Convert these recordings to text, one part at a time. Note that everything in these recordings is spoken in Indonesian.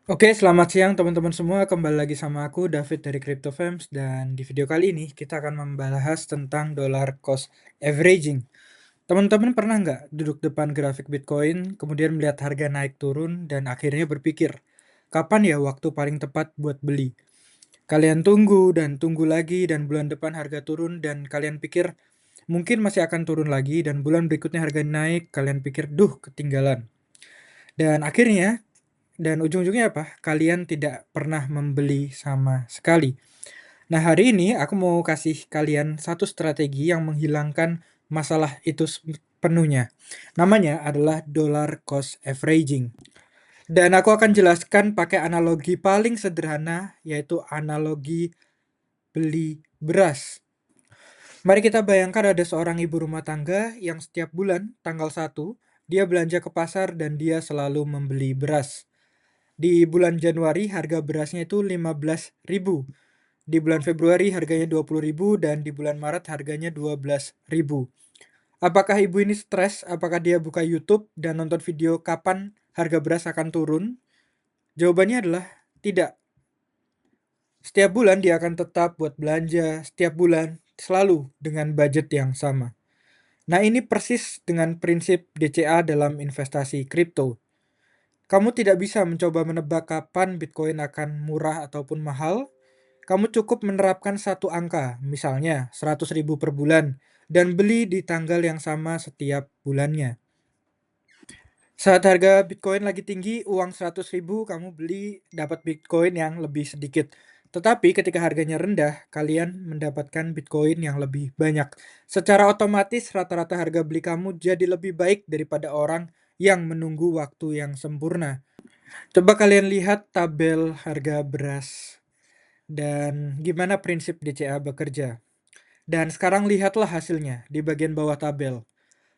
Oke, selamat siang teman-teman semua. Kembali lagi sama aku David dari CryptoFems dan di video kali ini kita akan membahas tentang dollar cost averaging. Teman-teman pernah nggak duduk depan grafik Bitcoin, kemudian melihat harga naik turun dan akhirnya berpikir, kapan ya waktu paling tepat buat beli? Kalian tunggu dan tunggu lagi dan bulan depan harga turun dan kalian pikir mungkin masih akan turun lagi dan bulan berikutnya harga naik, kalian pikir duh ketinggalan. Dan akhirnya dan ujung-ujungnya apa? Kalian tidak pernah membeli sama sekali. Nah, hari ini aku mau kasih kalian satu strategi yang menghilangkan masalah itu penuhnya. Namanya adalah dollar cost averaging. Dan aku akan jelaskan pakai analogi paling sederhana, yaitu analogi beli beras. Mari kita bayangkan ada seorang ibu rumah tangga yang setiap bulan tanggal 1, dia belanja ke pasar dan dia selalu membeli beras. Di bulan Januari harga berasnya itu 15.000. Di bulan Februari harganya 20.000 dan di bulan Maret harganya 12.000. Apakah ibu ini stres? Apakah dia buka YouTube dan nonton video kapan harga beras akan turun? Jawabannya adalah tidak. Setiap bulan dia akan tetap buat belanja, setiap bulan selalu dengan budget yang sama. Nah, ini persis dengan prinsip DCA dalam investasi kripto. Kamu tidak bisa mencoba menebak kapan Bitcoin akan murah ataupun mahal. Kamu cukup menerapkan satu angka, misalnya 100.000 per bulan, dan beli di tanggal yang sama setiap bulannya. Saat harga Bitcoin lagi tinggi, uang 100.000 kamu beli dapat Bitcoin yang lebih sedikit. Tetapi ketika harganya rendah, kalian mendapatkan Bitcoin yang lebih banyak. Secara otomatis rata-rata harga beli kamu jadi lebih baik daripada orang yang menunggu waktu yang sempurna. Coba kalian lihat tabel harga beras dan gimana prinsip DCA bekerja. Dan sekarang lihatlah hasilnya di bagian bawah tabel.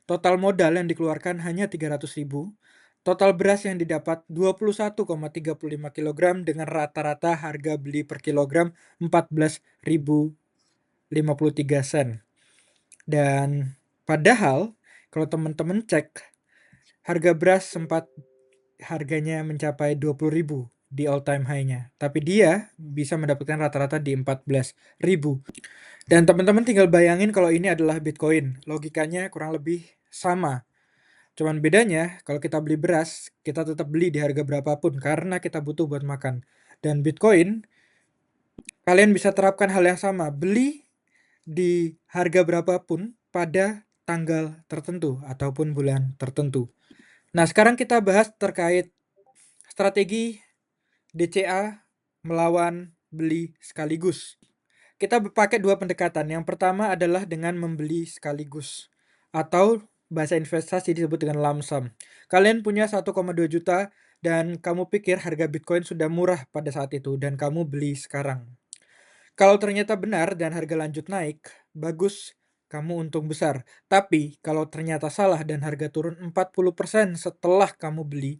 Total modal yang dikeluarkan hanya 300.000. Total beras yang didapat 21,35 kg dengan rata-rata harga beli per kilogram 14.053 sen. Dan padahal kalau teman-teman cek harga beras sempat harganya mencapai 20.000 di all time high-nya. Tapi dia bisa mendapatkan rata-rata di 14.000. Dan teman-teman tinggal bayangin kalau ini adalah Bitcoin. Logikanya kurang lebih sama. Cuman bedanya kalau kita beli beras, kita tetap beli di harga berapapun karena kita butuh buat makan. Dan Bitcoin, kalian bisa terapkan hal yang sama. Beli di harga berapapun pada tanggal tertentu ataupun bulan tertentu. Nah, sekarang kita bahas terkait strategi DCA melawan beli sekaligus. Kita pakai dua pendekatan. Yang pertama adalah dengan membeli sekaligus atau bahasa investasi disebut dengan lump sum. Kalian punya 1,2 juta dan kamu pikir harga Bitcoin sudah murah pada saat itu dan kamu beli sekarang. Kalau ternyata benar dan harga lanjut naik, bagus, kamu untung besar. Tapi kalau ternyata salah dan harga turun 40% setelah kamu beli,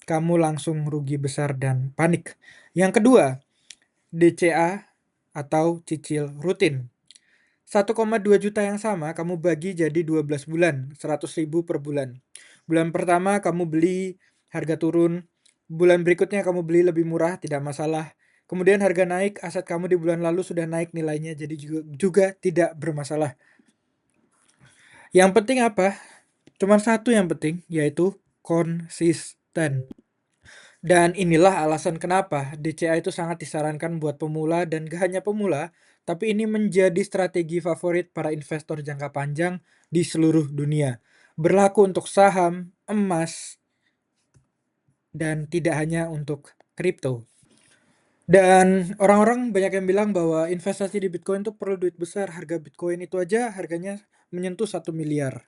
kamu langsung rugi besar dan panik. Yang kedua, DCA atau cicil rutin. 1,2 juta yang sama kamu bagi jadi 12 bulan, 100.000 per bulan. Bulan pertama kamu beli, harga turun. Bulan berikutnya kamu beli lebih murah, tidak masalah. Kemudian harga naik, aset kamu di bulan lalu sudah naik nilainya, jadi juga tidak bermasalah. Yang penting apa? Cuman satu yang penting, yaitu konsisten. Dan inilah alasan kenapa DCA itu sangat disarankan buat pemula dan gak hanya pemula, tapi ini menjadi strategi favorit para investor jangka panjang di seluruh dunia. Berlaku untuk saham, emas, dan tidak hanya untuk kripto. Dan orang-orang banyak yang bilang bahwa investasi di Bitcoin itu perlu duit besar. Harga Bitcoin itu aja harganya menyentuh 1 miliar.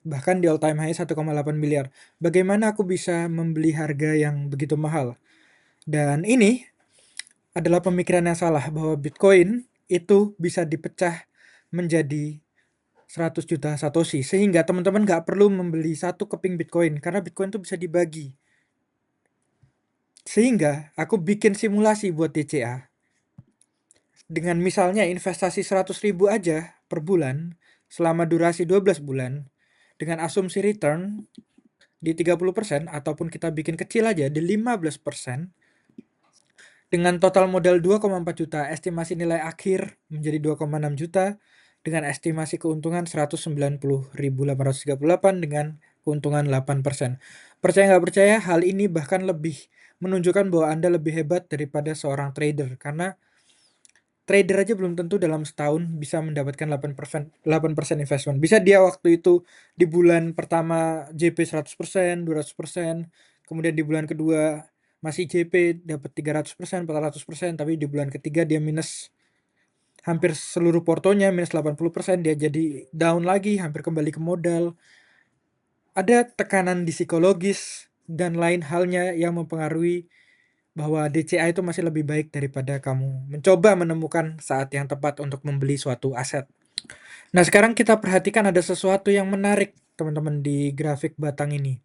Bahkan di all time high 1,8 miliar. Bagaimana aku bisa membeli harga yang begitu mahal? Dan ini adalah pemikiran yang salah bahwa Bitcoin itu bisa dipecah menjadi 100 juta Satoshi. Sehingga teman-teman nggak perlu membeli satu keping Bitcoin karena Bitcoin itu bisa dibagi. Sehingga aku bikin simulasi buat DCA. Dengan misalnya investasi 100.000 aja per bulan selama durasi 12 bulan dengan asumsi return di 30% ataupun kita bikin kecil aja di 15%. Dengan total modal 2,4 juta, estimasi nilai akhir menjadi 2,6 juta dengan estimasi keuntungan 190.838 dengan keuntungan 8%. Percaya nggak percaya, hal ini bahkan lebih menunjukkan bahwa Anda lebih hebat daripada seorang trader, karena trader aja belum tentu dalam setahun bisa mendapatkan 8% investment. Bisa dia waktu itu di bulan pertama JP 100%, 200%, kemudian di bulan kedua masih JP dapat 300%, 400%, tapi di bulan ketiga dia minus hampir seluruh portonya, minus 80%, dia jadi down lagi, hampir kembali ke modal. Ada tekanan di psikologis dan lain halnya yang mempengaruhi bahwa DCA itu masih lebih baik daripada kamu mencoba menemukan saat yang tepat untuk membeli suatu aset. Nah, sekarang kita perhatikan ada sesuatu yang menarik, teman-teman, di grafik batang ini.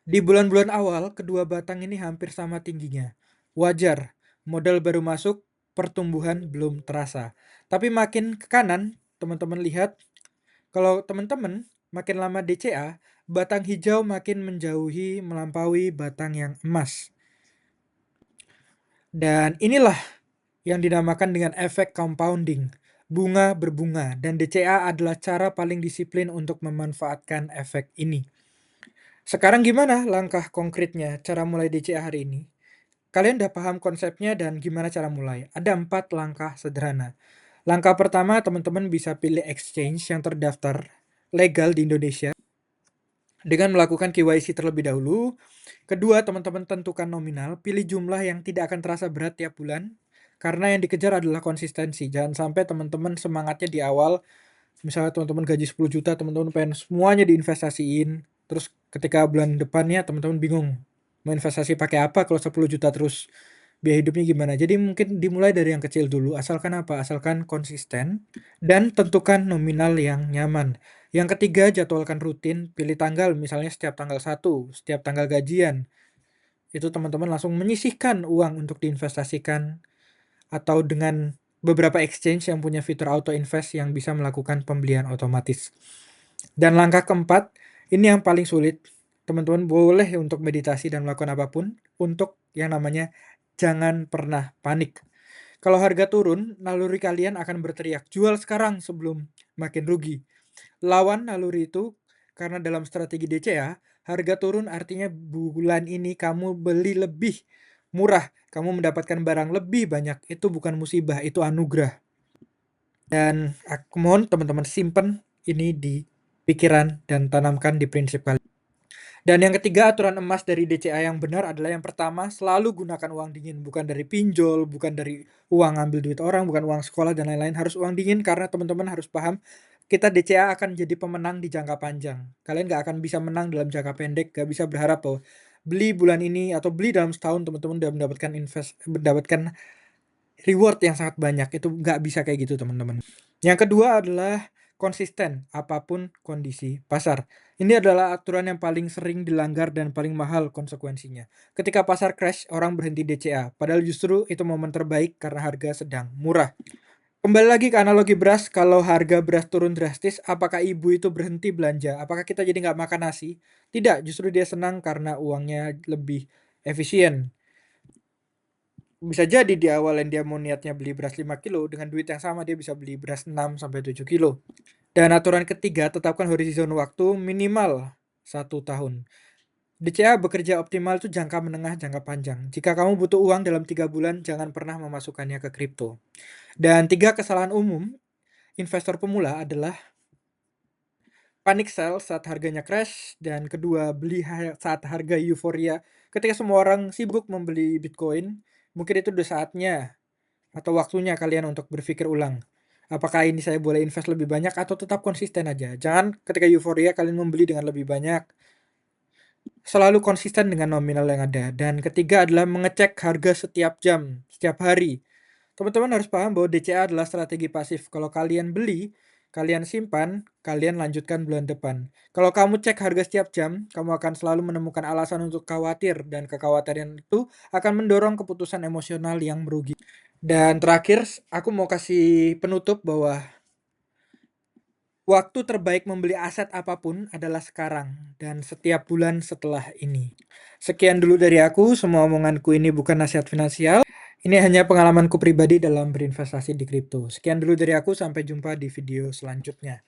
Di bulan-bulan awal, kedua batang ini hampir sama tingginya. Wajar, modal baru masuk, pertumbuhan belum terasa. Tapi makin ke kanan, teman-teman lihat, kalau teman-teman makin lama DCA, batang hijau makin menjauhi melampaui batang yang emas. Dan inilah yang dinamakan dengan efek compounding. Bunga berbunga, dan DCA adalah cara paling disiplin untuk memanfaatkan efek ini. Sekarang gimana langkah konkretnya cara mulai DCA hari ini? Kalian udah paham konsepnya dan gimana cara mulai? Ada 4 langkah sederhana. Langkah pertama, teman-teman bisa pilih exchange yang terdaftar legal di Indonesia dengan melakukan KYC terlebih dahulu. Kedua, teman-teman tentukan nominal, pilih jumlah yang tidak akan terasa berat tiap bulan, karena yang dikejar adalah konsistensi. Jangan sampai teman-teman semangatnya di awal, misalnya teman-teman gaji 10 juta, teman-teman pengen semuanya diinvestasiin, terus ketika bulan depannya teman-teman bingung mau investasi pakai apa kalau 10 juta terus biaya hidupnya gimana. Jadi mungkin dimulai dari yang kecil dulu, asalkan apa? Asalkan konsisten dan tentukan nominal yang nyaman. Yang ketiga, jadwalkan rutin, pilih tanggal, misalnya setiap tanggal 1, setiap tanggal gajian. Itu teman-teman langsung menyisihkan uang untuk diinvestasikan, atau dengan beberapa exchange yang punya fitur auto invest yang bisa melakukan pembelian otomatis. Dan langkah keempat, ini yang paling sulit. Teman-teman boleh untuk meditasi dan melakukan apapun untuk yang namanya jangan pernah panik. Kalau harga turun, naluri kalian akan berteriak, jual sekarang sebelum makin rugi. Lawan naluri itu, karena dalam strategi DCA, harga turun artinya bulan ini kamu beli lebih murah, kamu mendapatkan barang lebih banyak. Itu bukan musibah, itu anugerah. Dan aku mohon teman-teman simpen ini di pikiran dan tanamkan di prinsip kalian. Dan yang ketiga, aturan emas dari DCA yang benar adalah yang pertama, selalu gunakan uang dingin, bukan dari pinjol, bukan dari uang ngambil duit orang, bukan uang sekolah dan lain-lain. Harus uang dingin, karena teman-teman harus paham, kita DCA akan jadi pemenang di jangka panjang. Kalian gak akan bisa menang dalam jangka pendek, gak bisa berharap bahwa beli bulan ini atau beli dalam setahun teman-teman udah mendapatkan reward yang sangat banyak. Itu nggak bisa kayak gitu, teman-teman. Yang kedua adalah konsisten apapun kondisi pasar. Ini adalah aturan yang paling sering dilanggar dan paling mahal konsekuensinya. Ketika pasar crash, orang berhenti DCA, padahal justru itu momen terbaik karena harga sedang murah. Kembali lagi ke analogi beras, kalau harga beras turun drastis, apakah ibu itu berhenti belanja? Apakah kita jadi nggak makan nasi? Tidak, justru dia senang karena uangnya lebih efisien. Bisa jadi di awal yang dia mau niatnya beli beras 5 kilo, dengan duit yang sama dia bisa beli beras 6-7 kilo. Dan aturan ketiga, tetapkan horizon waktu minimal 1 tahun. DCA bekerja optimal itu jangka menengah, jangka panjang. Jika kamu butuh uang dalam 3 bulan, jangan pernah memasukkannya ke kripto. Dan 3 kesalahan umum investor pemula adalah panic sell saat harganya crash, dan kedua, beli saat harga euforia. Ketika semua orang sibuk membeli Bitcoin, mungkin itu udah saatnya atau waktunya kalian untuk berpikir ulang. Apakah ini saya boleh invest lebih banyak atau tetap konsisten aja? Jangan ketika euforia kalian membeli dengan lebih banyak. Selalu konsisten dengan nominal yang ada. Dan ketiga adalah mengecek harga setiap jam, setiap hari. Teman-teman harus paham bahwa DCA adalah strategi pasif. Kalau kalian beli, kalian simpan, kalian lanjutkan bulan depan. Kalau kamu cek harga setiap jam, kamu akan selalu menemukan alasan untuk khawatir, dan kekhawatiran itu akan mendorong keputusan emosional yang merugi. Dan terakhir, aku mau kasih penutup bahwa Waktu terbaik membeli aset apapun adalah sekarang dan setiap bulan setelah ini. Sekian dulu dari aku, semua omonganku ini bukan nasihat finansial. Ini hanya pengalamanku pribadi dalam berinvestasi di kripto. Sekian dulu dari aku, sampai jumpa di video selanjutnya.